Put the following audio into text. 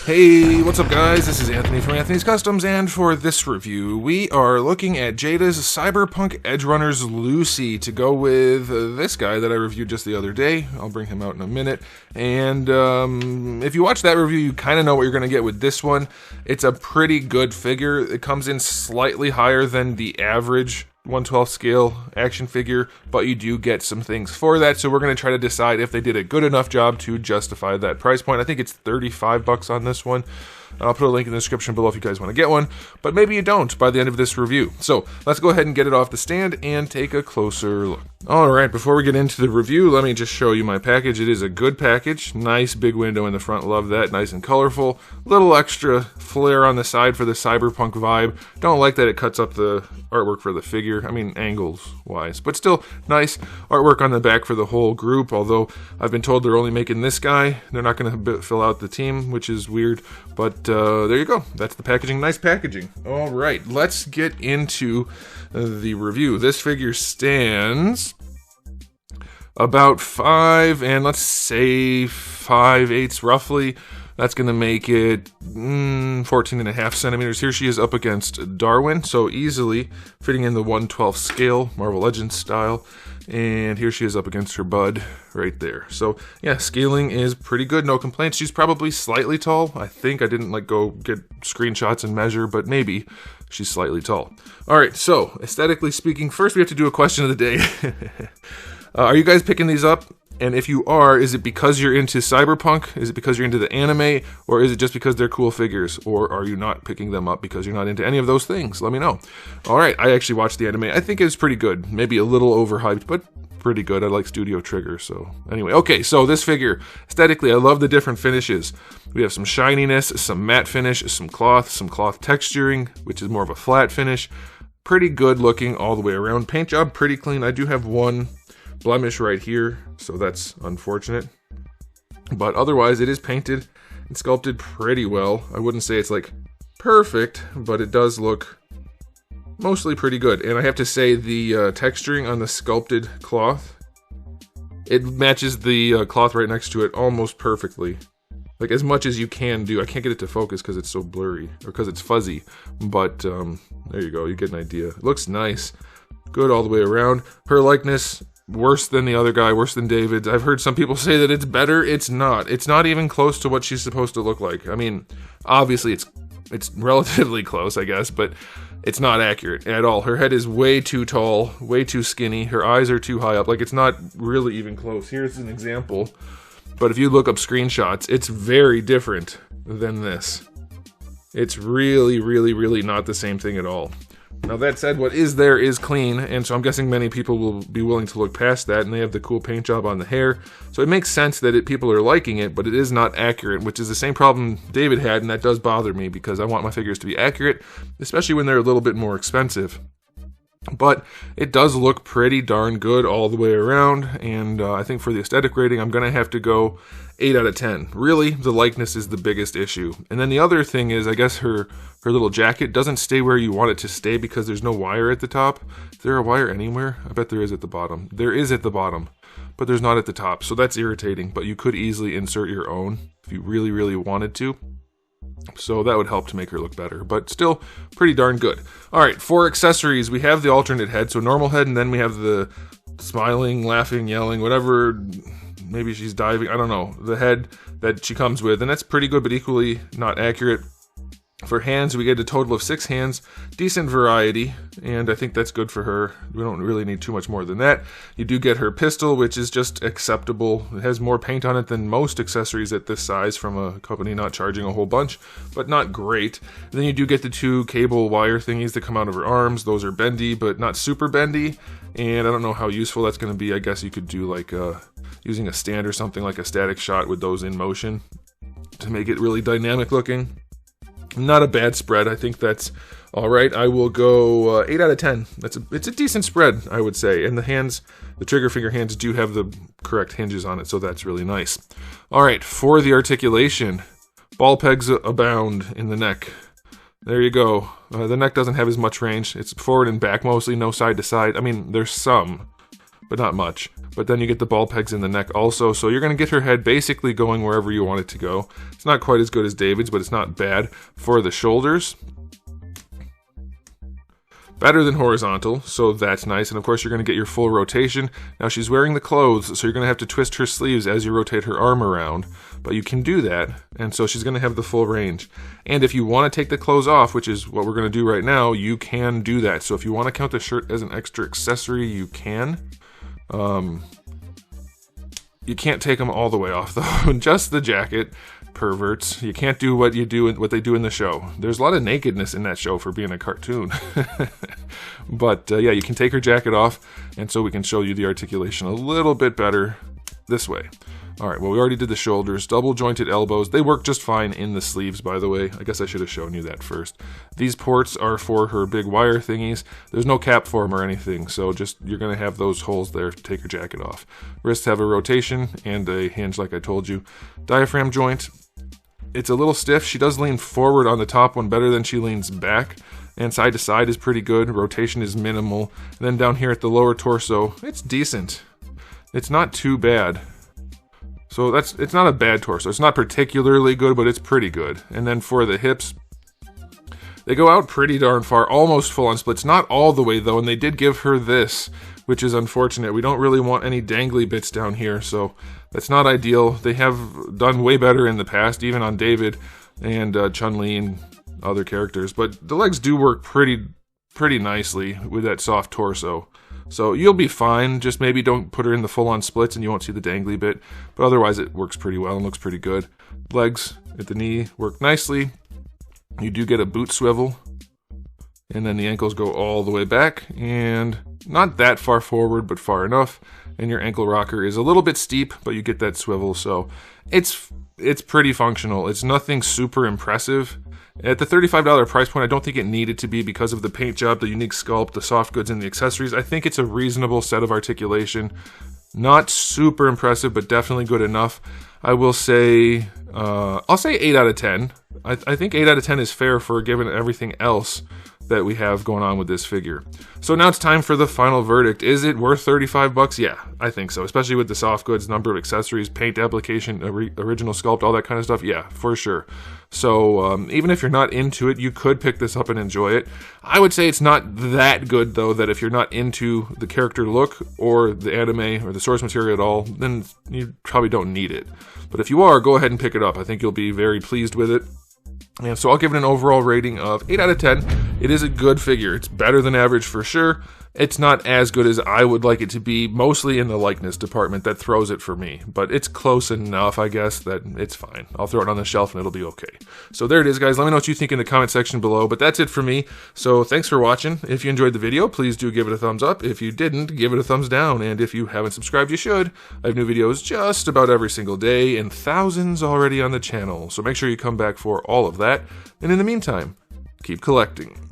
Hey, what's up guys? This is Anthony from Anthony's Customs, and for this review, we are looking at Jada's Cyberpunk Edgerunners Lucy to go with this guy that I reviewed just the other day. I'll bring him out in a minute. And if you watch that review, you kind of know what you're going to get with this one. It's a pretty good figure. It comes in slightly higher than the average 1/12 scale action figure, but you do get some things for that, so we're going to try to decide if they did a good enough job to justify that price point. I think it's $35 on this one. I'll put a link in the description below if you guys want to get one, but maybe you don't by the end of this review. So let's go ahead and get it off the stand and take a closer look. Alright, before we get into the review, let me just show you my package. It is a good package. Nice big window in the front, love that. Nice and colorful. Little extra flair on the side for the cyberpunk vibe. Don't like that it cuts up the artwork for the figure. I mean, angles wise, but still nice artwork on the back for the whole group, although I've been told they're only making this guy. They're not going to fill out the team, which is weird, but there you go. That's the packaging. Nice packaging. Alright, let's get into the review. This figure stands about 5 and let's say 5/8 roughly. That's going to make it 14.5 centimeters. Here she is up against Darwin, so easily fitting in the 1/12 scale, Marvel Legends style. And here she is up against her bud right there. So yeah, scaling is pretty good, no complaints. She's probably slightly tall. I think I didn't go get screenshots and measure, but maybe she's slightly tall. Alright, so aesthetically speaking, first we have to do a question of the day. Are you guys picking these up? And if you are, is it because you're into Cyberpunk? Is it because you're into the anime? Or is it just because they're cool figures? Or are you not picking them up because you're not into any of those things? Let me know. Alright, I actually watched the anime. I think it's pretty good. Maybe a little overhyped, but pretty good. I like Studio Trigger, so anyway. Okay, so this figure, aesthetically, I love the different finishes. We have some shininess, some matte finish, some cloth texturing, which is more of a flat finish. Pretty good looking all the way around. Paint job, pretty clean. I do have one blemish right here, so that's unfortunate, but otherwise it is painted and sculpted pretty well. I wouldn't say it's like perfect, but it does look mostly pretty good. And I have to say the texturing on the sculpted cloth, it matches the cloth right next to it almost perfectly, like as much as you can do. I can't get it to focus because it's so blurry or because it's fuzzy, but there you go, you get an idea. It looks nice, good all the way around. Her likeness, worse than the other guy, worse than David's. I've heard some people say that it's better. It's not. It's not even close to what she's supposed to look like. I mean, obviously it's relatively close, I guess, but it's not accurate at all. Her head is way too tall, way too skinny. Her eyes are too high up. Like, it's not really even close. Here's an example. But if you look up screenshots, it's very different than this. It's really, really, really not the same thing at all. Now that said, what is there is clean, and so I'm guessing many people will be willing to look past that, and they have the cool paint job on the hair, so it makes sense that people are liking it, but it is not accurate, which is the same problem David had, and that does bother me, because I want my figures to be accurate, especially when they're a little bit more expensive. But it does look pretty darn good all the way around, and I think for the aesthetic rating, I'm going to have to go 8 out of 10. Really, the likeness is the biggest issue. And then the other thing is, I guess her little jacket doesn't stay where you want it to stay because there's no wire at the top. Is there a wire anywhere? I bet there is at the bottom. There is at the bottom, but there's not at the top, so that's irritating. But you could easily insert your own if you really, really wanted to. So that would help to make her look better, but still pretty darn good. Alright, for accessories, we have the alternate head, so normal head, and then we have the smiling, laughing, yelling, whatever, maybe she's diving, I don't know, the head that she comes with, and that's pretty good, but equally not accurate. For hands, we get a total of 6 hands, decent variety, and I think that's good for her. We don't really need too much more than that. You do get her pistol, which is just acceptable. It has more paint on it than most accessories at this size from a company not charging a whole bunch, but not great. And then you do get the 2 cable wire thingies that come out of her arms. Those are bendy, but not super bendy, and I don't know how useful that's going to be. I guess you could do like using a stand or something, like a static shot with those in motion to make it really dynamic looking. Not a bad spread. I think that's alright. I will go 8 out of 10. It's a decent spread, I would say. And the hands, the trigger finger hands do have the correct hinges on it, so that's really nice. Alright, for the articulation, ball pegs abound in the neck. There you go. The neck doesn't have as much range. It's forward and back mostly, no side to side. I mean, there's some, but not much. But then you get the ball pegs in the neck also, so you're going to get her head basically going wherever you want it to go. It's not quite as good as David's, but it's not bad. For the shoulders, better than horizontal, so that's nice. And of course you're going to get your full rotation. Now she's wearing the clothes, so you're going to have to twist her sleeves as you rotate her arm around. But you can do that, and so she's going to have the full range. And if you want to take the clothes off, which is what we're going to do right now, you can do that. So if you want to count the shirt as an extra accessory, you can. You can't take them all the way off though, just the jacket. Perverts. You can't do what they do in the show. There's a lot of nakedness in that show for being a cartoon. But yeah, you can take her jacket off, and so we can show you the articulation a little bit better this way. Alright, well we already did the shoulders. Double jointed elbows. They work just fine in the sleeves, by the way. I guess I should have shown you that first. These ports are for her big wire thingies. There's no cap for them or anything, so just you're going to have those holes there to take her jacket off. Wrists have a rotation and a hinge like I told you. Diaphragm joint. It's a little stiff. She does lean forward on the top one better than she leans back. And side to side is pretty good. Rotation is minimal. And then down here at the lower torso, it's decent. It's not too bad. So it's not a bad torso. It's not particularly good, but it's pretty good. And then for the hips, they go out pretty darn far, almost full on splits. Not all the way though, and they did give her this, which is unfortunate. We don't really want any dangly bits down here, so that's not ideal. They have done way better in the past, even on David and Chun-Li and other characters. But the legs do work pretty nicely with that soft torso. So you'll be fine, just maybe don't put her in the full-on splits and you won't see the dangly bit. But otherwise it works pretty well and looks pretty good. Legs at the knee work nicely. You do get a boot swivel. And then the ankles go all the way back. And not that far forward, but far enough. And your ankle rocker is a little bit steep, but you get that swivel. So it's pretty functional. It's nothing super impressive. At the $35 price point, I don't think it needed to be because of the paint job, the unique sculpt, the soft goods, and the accessories. I think it's a reasonable set of articulation. Not super impressive, but definitely good enough. I will say, I'll say 8 out of 10. I think 8 out of 10 is fair for given everything else that we have going on with this figure. So now it's time for the final verdict. Is it worth 35 bucks? Yeah, I think so. Especially with the soft goods, number of accessories, paint application, original sculpt, all that kind of stuff. Yeah, for sure. So even if you're not into it, you could pick this up and enjoy it. I would say it's not that good though, that if you're not into the character look or the anime or the source material at all, then you probably don't need it. But if you are, go ahead and pick it up. I think you'll be very pleased with it. And so I'll give it an overall rating of 8 out of 10. It is a good figure. It's better than average for sure. It's not as good as I would like it to be, mostly in the likeness department. That throws it for me. But it's close enough, I guess, that it's fine. I'll throw it on the shelf and it'll be okay. So there it is, guys. Let me know what you think in the comment section below. But that's it for me. So thanks for watching. If you enjoyed the video, please do give it a thumbs up. If you didn't, give it a thumbs down. And if you haven't subscribed, you should. I have new videos just about every single day and thousands already on the channel. So make sure you come back for all of that. And in the meantime, keep collecting.